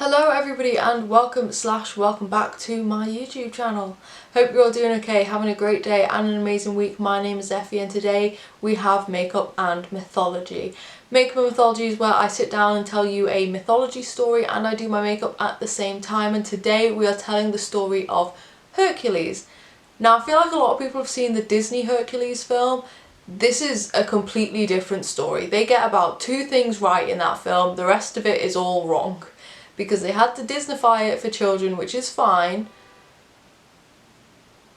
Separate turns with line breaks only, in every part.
Hello everybody and welcome back to my YouTube channel. Hope you're all doing okay, having a great day and an amazing week. My name is Effy and today we have Makeup and Mythology. Makeup and Mythology is where I sit down and tell you a mythology story and I do my makeup at the same time, and today we are telling the story of Hercules. Now I feel like a lot of people have seen the Disney Hercules film. This is a completely different story. They get about 2 things right in that film, the rest of it is all wrong. Because they had to Disneyfy it for children, which is fine.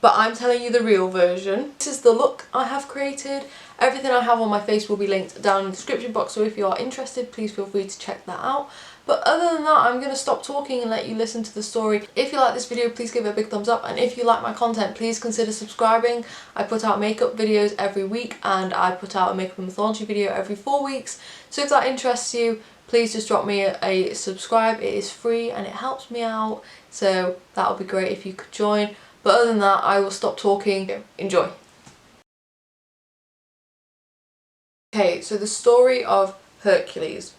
But I'm telling you the real version. This is the look I have created. Everything I have on my face will be linked down in the description box, so if you are interested, please feel free to check that out. But other than that, I'm going to stop talking and let you listen to the story. If you like this video, please give it a big thumbs up, and if you like my content, please consider subscribing. I put out makeup videos every week and I put out a makeup and mythology video every 4 weeks. So if that interests you, please just drop me a subscribe. It is free and it helps me out, so that would be great if you could join. But other than that, I will stop talking. Enjoy. Okay, so the story of Hercules.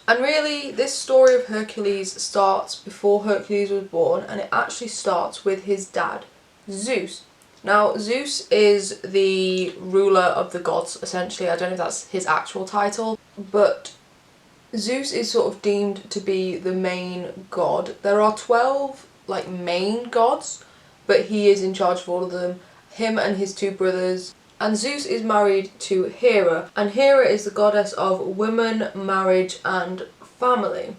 And really, this story of Hercules starts before Hercules was born, and it actually starts with his dad, Zeus. Now, Zeus is the ruler of the gods, essentially. I don't know if that's his actual title, but Zeus is sort of deemed to be the main god. There are 12 main gods, but he is in charge of all of them, him and his 2 brothers. And Zeus is married to Hera, and Hera is the goddess of women, marriage and family.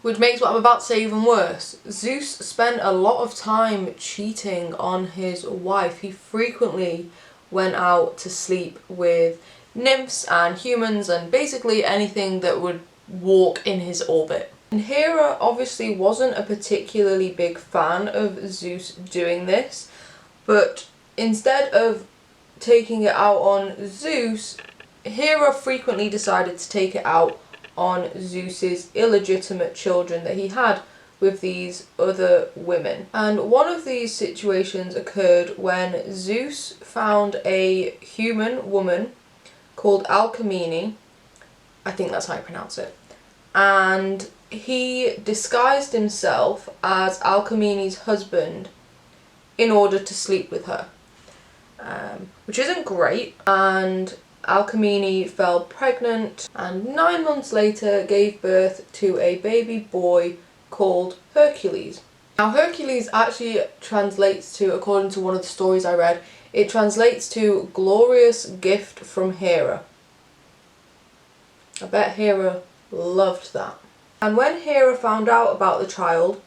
Which makes what I'm about to say even worse. Zeus spent a lot of time cheating on his wife. He frequently went out to sleep with nymphs and humans and basically anything that would walk in his orbit. And Hera obviously wasn't a particularly big fan of Zeus doing this, but instead of taking it out on Zeus, Hera frequently decided to take it out on Zeus's illegitimate children that he had with these other women. And one of these situations occurred when Zeus found a human woman called Alcmene, I think that's how you pronounce it, and he disguised himself as Alcmene's husband in order to sleep with her, which isn't great. And Alcmene fell pregnant and 9 months later gave birth to a baby boy called Hercules. Now Hercules actually translates to, according to one of the stories I read, it translates to glorious gift from Hera. I bet Hera loved that. And when Hera found out about the child,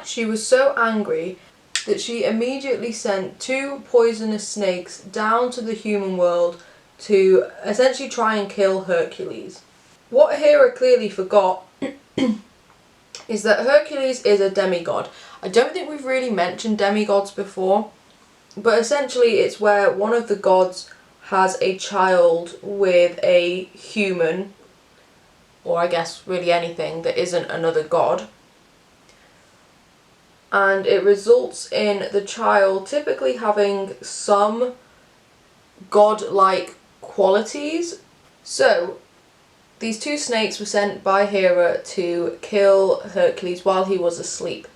she was so angry that she immediately sent 2 poisonous snakes down to the human world to essentially try and kill Hercules. What Hera clearly forgot is that Hercules is a demigod. I don't think we've really mentioned demigods before, but essentially it's where one of the gods has a child with a human, or I guess really anything that isn't another god. And it results in the child typically having some god-like qualities. So these 2 snakes were sent by Hera to kill Hercules while he was asleep.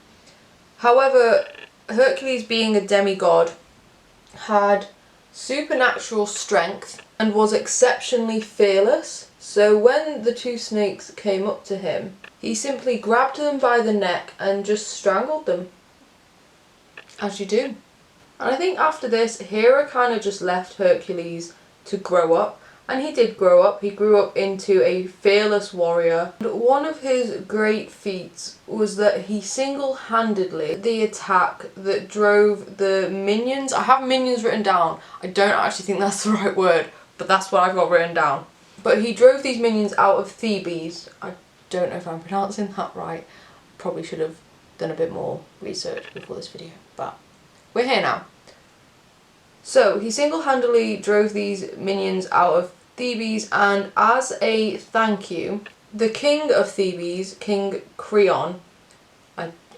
However, Hercules, being a demigod, had supernatural strength and was exceptionally fearless. So when the 2 snakes came up to him, he simply grabbed them by the neck and just strangled them. As you do. And I think after this, Hera kind of just left Hercules to grow up. And he did grow up. He grew up into a fearless warrior. And one of his great feats was that he single-handedly the attack that drove the minions. I have minions written down. I don't actually think that's the right word, but that's what I've got written down. But he drove these minions out of Thebes. I don't know if I'm pronouncing that right. Probably should have done a bit more research before this video, but we're here now. So he single-handedly drove these minions out of Thebes, and as a thank you, the king of Thebes, King Creon,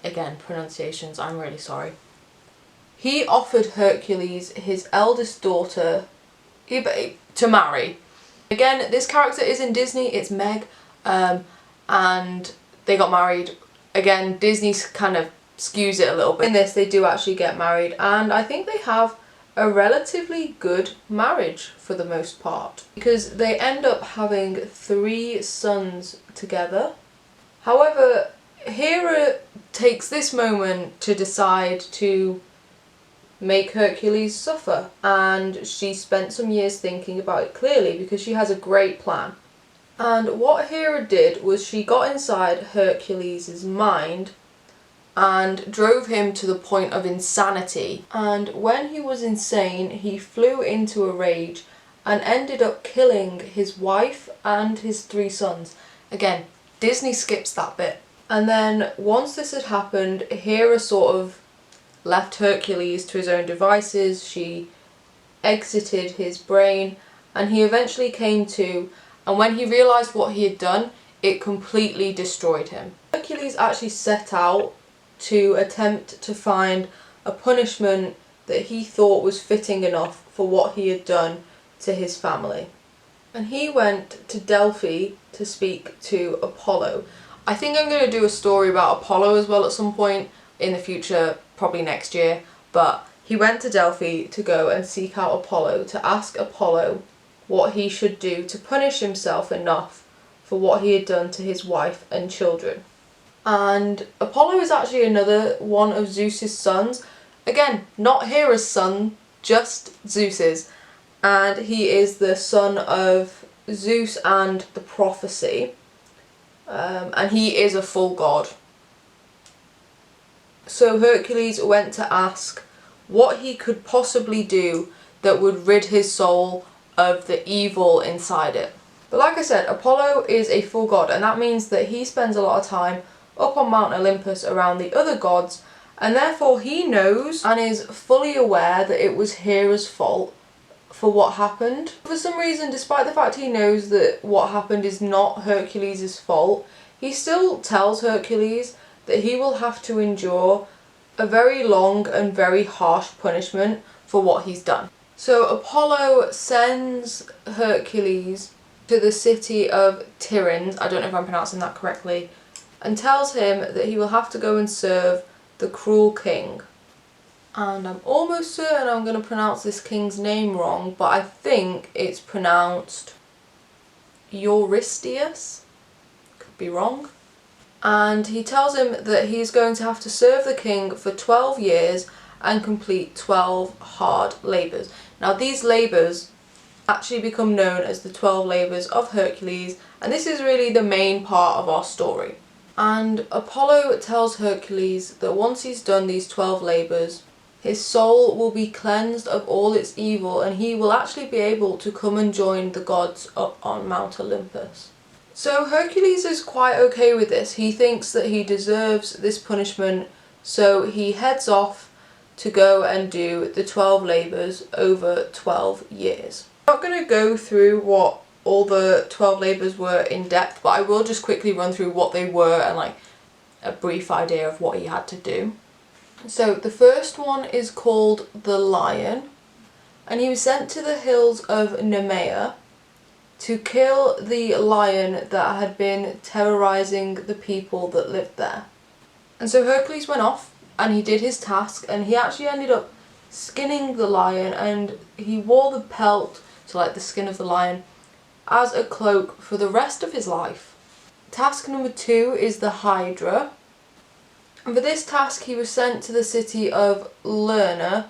again pronunciations, I'm really sorry, he offered Hercules his eldest daughter to marry. Again, this character is in Disney, it's Meg. and they got married. Again, Disney kind of skews it a little bit. In this, they do actually get married, and I think they have a relatively good marriage for the most part, because they end up having 3 sons together. However, Hera takes this moment to decide to make Hercules suffer, and she spent some years thinking about it clearly because she has a great plan. And what Hera did was she got inside Hercules' mind and drove him to the point of insanity. And when he was insane, he flew into a rage and ended up killing his wife and his 3 sons. Again, Disney skips that bit. And then once this had happened, Hera sort of left Hercules to his own devices. She exited his brain, and he eventually came to, and when he realised what he had done, it completely destroyed him. Hercules actually set out to attempt to find a punishment that he thought was fitting enough for what he had done to his family. And he went to Delphi to speak to Apollo. I think I'm going to do a story about Apollo as well at some point in the future, probably next year, but he went to Delphi to go and seek out Apollo, to ask Apollo what he should do to punish himself enough for what he had done to his wife and children. And Apollo is actually another one of Zeus's sons. Again, not Hera's son, just Zeus's. And he is the son of Zeus and the prophecy. And he is a full god. So Hercules went to ask what he could possibly do that would rid his soul of the evil inside it. But like I said, Apollo is a full god, and that means that he spends a lot of time up on Mount Olympus around the other gods, and therefore he knows and is fully aware that it was Hera's fault for what happened. For some reason, despite the fact he knows that what happened is not Hercules' fault, he still tells Hercules that he will have to endure a very long and very harsh punishment for what he's done. So Apollo sends Hercules to the city of Tiryns, I don't know if I'm pronouncing that correctly, and tells him that he will have to go and serve the cruel king. And I'm almost certain I'm going to pronounce this king's name wrong, but I think it's pronounced Eurystheus. Could be wrong. And he tells him that he's going to have to serve the king for 12 years and complete 12 hard labours. Now these labours actually become known as the 12 labours of Hercules, and this is really the main part of our story. And Apollo tells Hercules that once he's done these 12 labours, his soul will be cleansed of all its evil, and he will actually be able to come and join the gods up on Mount Olympus. So Hercules is quite okay with this. He thinks that he deserves this punishment, so he heads off to go and do the 12 labours over 12 years. I'm not going to go through what all the 12 labours were in depth, but I will just quickly run through what they were and like a brief idea of what he had to do. So the first one is called the Lion, and he was sent to the hills of Nemea to kill the lion that had been terrorising the people that lived there. And so Hercules went off and he did his task, and he actually ended up skinning the lion, and he wore the pelt, so like the skin of the lion, as a cloak for the rest of his life. Task number 2 is the Hydra. And for this task he was sent to the city of Lerna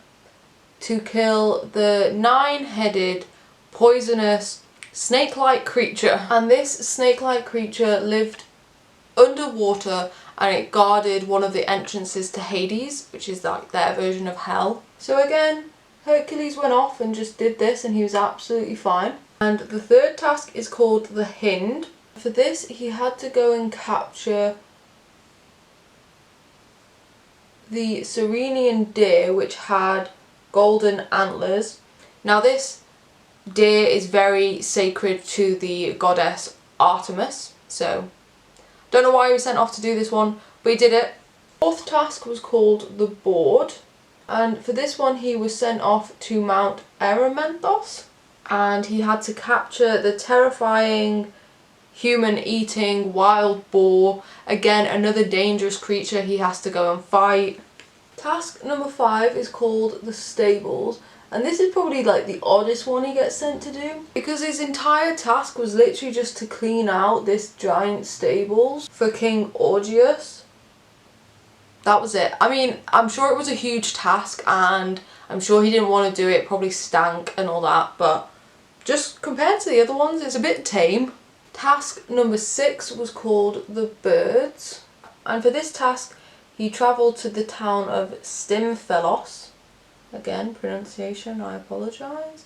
to kill the 9-headed, poisonous, snake-like creature. And this snake-like creature lived underwater, and it guarded one of the entrances to Hades, which is like their version of hell. So again, Hercules went off and just did this, and he was absolutely fine. And the third task is called the Hind. For this he had to go and capture the Ceryneian deer, which had golden antlers. Now this deer is very sacred to the goddess Artemis, so don't know why he was sent off to do this one, but he did it. Fourth task was called the Board, and for this one he was sent off to Mount Erymanthos, and he had to capture the terrifying human eating wild boar. Again, another dangerous creature he has to go and fight. Task number 5 is called the stables, and this is probably like the oddest one he gets sent to do, because his entire task was literally just to clean out this giant stables for King Augeas. That was it. I mean, I'm sure it was a huge task and I'm sure he didn't want to do it, probably stank and all that, but just compared to the other ones, it's a bit tame. Task number 6 was called the birds, and for this task he travelled to the town of Stimfelos. Again, pronunciation, I apologise.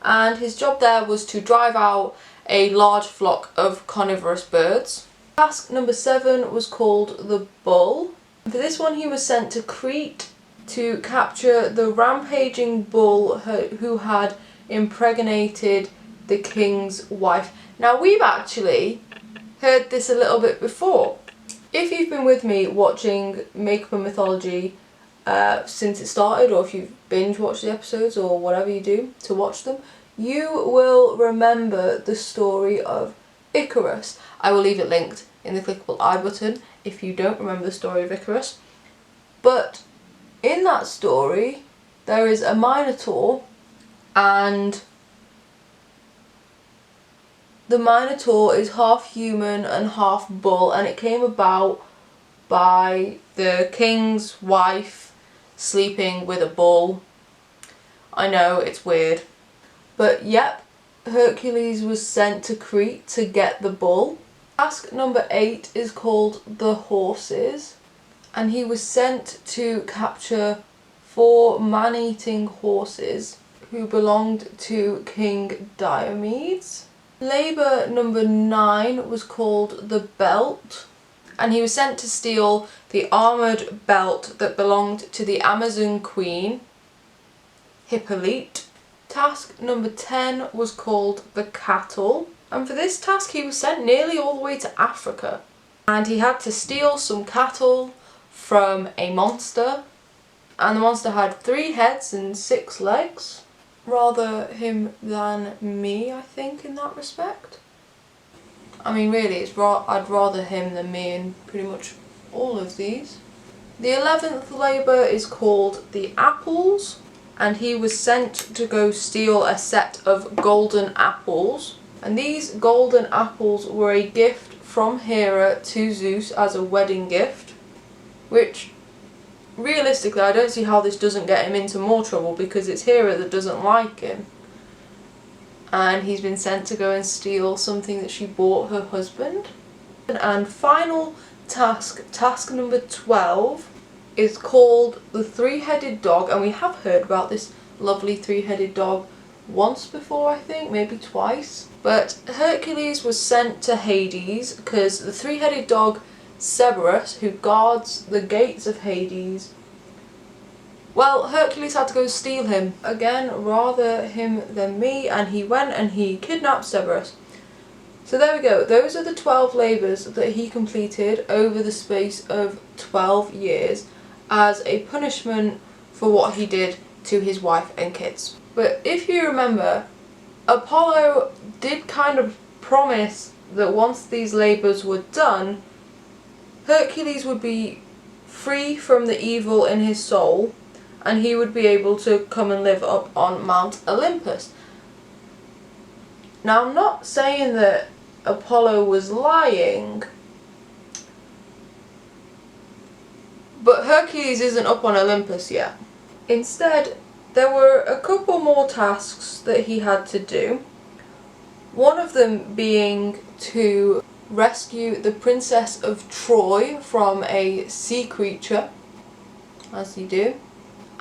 And his job there was to drive out a large flock of carnivorous birds. Task number 7 was called the bull. For this one he was sent to Crete to capture the rampaging bull who had impregnated the king's wife. Now, we've actually heard this a little bit before. If you've been with me watching Makeup and Mythology since it started, or if you've binge watched the episodes or whatever you do to watch them, you will remember the story of Icarus. I will leave it linked in the clickable I button if you don't remember the story of Icarus. But in that story there is a Minotaur, and the Minotaur is half human and half bull, and it came about by the king's wife sleeping with a bull. I know, it's weird. But yep, Hercules was sent to Crete to get the bull. Task number 8 is called the horses, and he was sent to capture 4 man-eating horses who belonged to King Diomedes. Labour number 9 was called the belt, and he was sent to steal the armoured belt that belonged to the Amazon queen, Hippolyte. Task number 10 was called the cattle, and for this task he was sent nearly all the way to Africa, and he had to steal some cattle from a monster, and the monster had 3 heads and 6 legs. Rather him than me, I think, in that respect. I mean, really, I'd rather him than me in pretty much all of these. The 11th labour is called the apples, and he was sent to go steal a set of golden apples. And these golden apples were a gift from Hera to Zeus as a wedding gift, which realistically I don't see how this doesn't get him into more trouble, because it's Hera that doesn't like him. And he's been sent to go and steal something that she bought her husband. And final task, task number 12, is called the Three-Headed Dog, and we have heard about this lovely three-headed dog once before, I think, maybe twice. But Hercules was sent to Hades because the three-headed dog Cerberus, who guards the gates of Hades, well, Hercules had to go steal him. Again, rather him than me, and he went and he kidnapped Cerberus. So there we go, those are the 12 labours that he completed over the space of 12 years as a punishment for what he did to his wife and kids. But if you remember, Apollo did kind of promise that once these labours were done, Hercules would be free from the evil in his soul, and he would be able to come and live up on Mount Olympus. Now, I'm not saying that Apollo was lying, but Hercules isn't up on Olympus yet. Instead, there were a couple more tasks that he had to do. One of them being to rescue the Princess of Troy from a sea creature, as you do.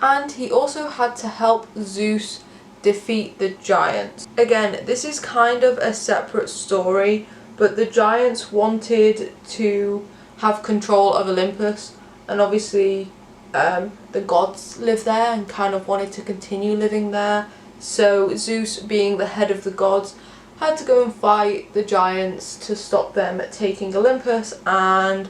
And he also had to help Zeus defeat the giants. Again, this is kind of a separate story, but the giants wanted to have control of Olympus, and obviously the gods live there and kind of wanted to continue living there. So Zeus, being the head of the gods, had to go and fight the giants to stop them taking Olympus, and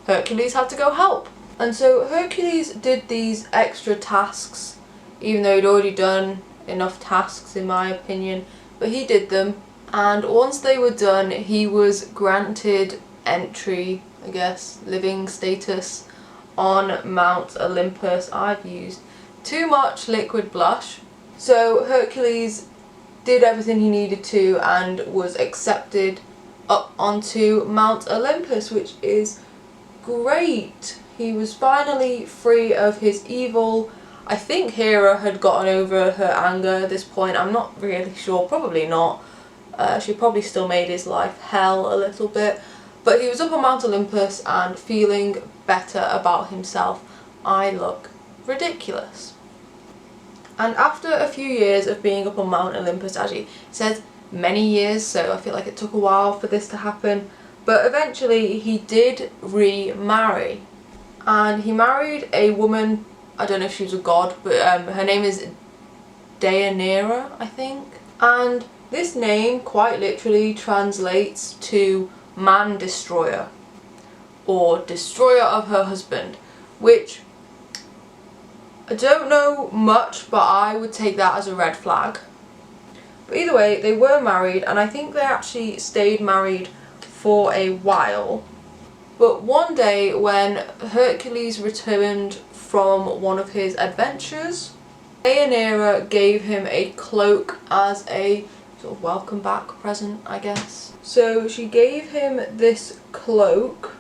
Hercules had to go help. And so Hercules did these extra tasks, even though he'd already done enough tasks in my opinion, but he did them, And once they were done, he was granted entry, I guess, living status on Mount Olympus. I've used too much liquid blush. So Hercules did everything he needed to and was accepted up onto Mount Olympus, which is great. He was finally free of his evil. I think Hera had gotten over her anger at this point. I'm not really sure, probably not. She probably still made his life hell a little bit. But he was up on Mount Olympus and feeling better about himself. I look ridiculous. And after a few years of being up on Mount Olympus, actually it says many years, so I feel like it took a while for this to happen, but eventually he did remarry. And he married a woman, I don't know if she was a god, but her name is Deianira, I think. And this name quite literally translates to man destroyer, or destroyer of her husband, which I don't know much, but I would take that as a red flag. But either way, they were married, and I think they actually stayed married for a while. But one day when Hercules returned from one of his adventures, Deianira gave him a cloak as a sort of welcome back present, I guess. So she gave him this cloak,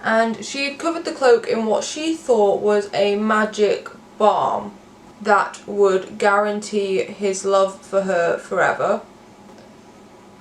and she had covered the cloak in what she thought was a magic balm that would guarantee his love for her forever.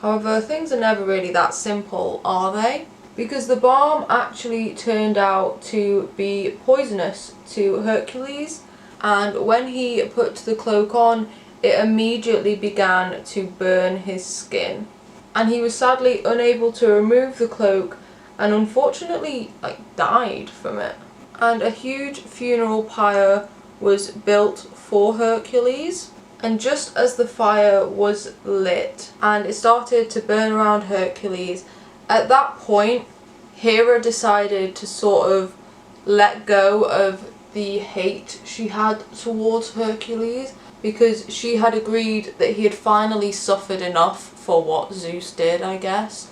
However, things are never really that simple, are they? Because the balm actually turned out to be poisonous to Hercules, and when he put the cloak on, it immediately began to burn his skin. And he was sadly unable to remove the cloak, and unfortunately died from it. And a huge funeral pyre was built for Hercules, and just as the fire was lit and it started to burn around Hercules, at that point Hera decided to sort of let go of the hate she had towards Hercules, because she had agreed that he had finally suffered enough for what Zeus did, I guess.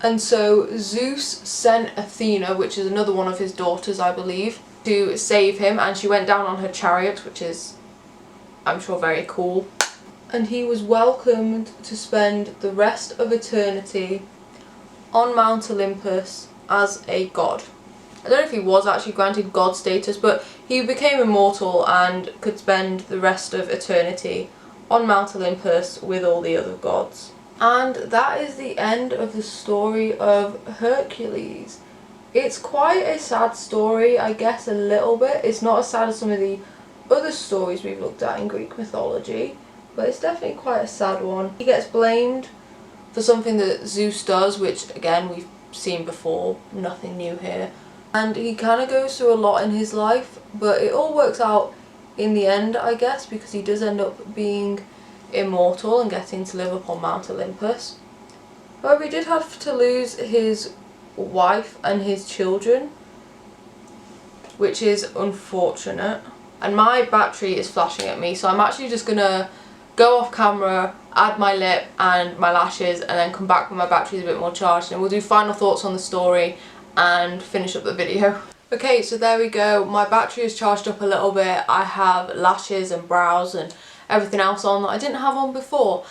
And so Zeus sent Athena, which is another one of his daughters I believe, to save him, and she went down on her chariot, which is, I'm sure, very cool. And he was welcomed to spend the rest of eternity on Mount Olympus as a god. I don't know if he was actually granted god status, but he became immortal and could spend the rest of eternity on Mount Olympus with all the other gods. And that is the end of the story of Hercules. It's quite a sad story, I guess, a little bit. It's not as sad as some of the other stories we've looked at in Greek mythology, but it's definitely quite a sad one. He gets blamed for something that Zeus does, which again we've seen before, nothing new here. And he kind of goes through a lot in his life, but it all works out in the end, I guess, because he does end up being immortal and getting to live upon Mount Olympus. However, he did have to lose his wife and his children, which is unfortunate. And my battery is flashing at me, so I'm actually just gonna go off camera, add my lip and my lashes, and then come back when my battery is a bit more charged, and we'll do final thoughts on the story and finish up the video. Okay, so there we go. My battery is charged up a little bit. I have lashes and brows and everything else on that I didn't have on before.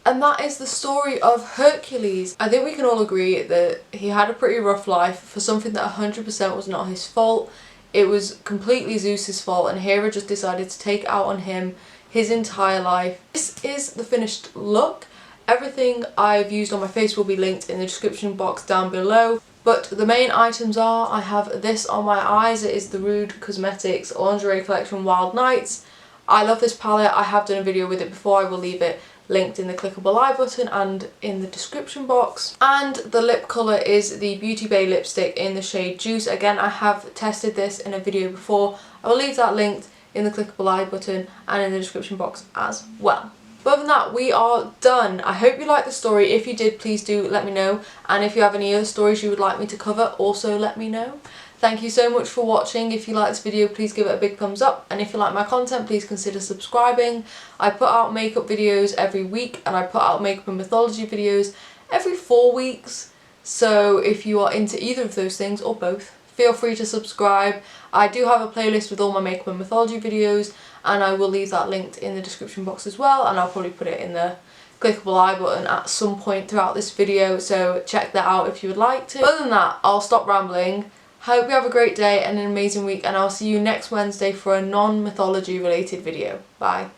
And that is the story of Hercules. I think we can all agree that he had a pretty rough life for something that 100% was not his fault. It was completely Zeus's fault, and Hera just decided to take it out on him his entire life. This is the finished look. Everything I've used on my face will be linked in the description box down below. But the main items are, I have this on my eyes. It is the MUA Cosmetics lingerie collection Wild Nights. I love this palette. I have done a video with it before. I will leave it linked in the clickable I button and in the description box. And the lip colour is the Beautybay lipstick in the shade Juice. Again, I have tested this in a video before. I will leave that linked in the clickable I button and in the description box as well. But other than that, we are done. I hope you liked the story. If you did, please do let me know. And if you have any other stories you would like me to cover, also let me know. Thank you so much for watching. If you like this video, please give it a big thumbs up, and if you like my content, please consider subscribing. I put out makeup videos every week, and I put out makeup and mythology videos every 4 weeks, so if you are into either of those things, or both, feel free to subscribe. I do have a playlist with all my makeup and mythology videos, and I will leave that linked in the description box as well, and I'll probably put it in the clickable I button at some point throughout this video, so check that out if you would like to. Other than that, I'll stop rambling. Hope you have a great day and an amazing week, and I'll see you next Wednesday for a non-mythology related video. Bye.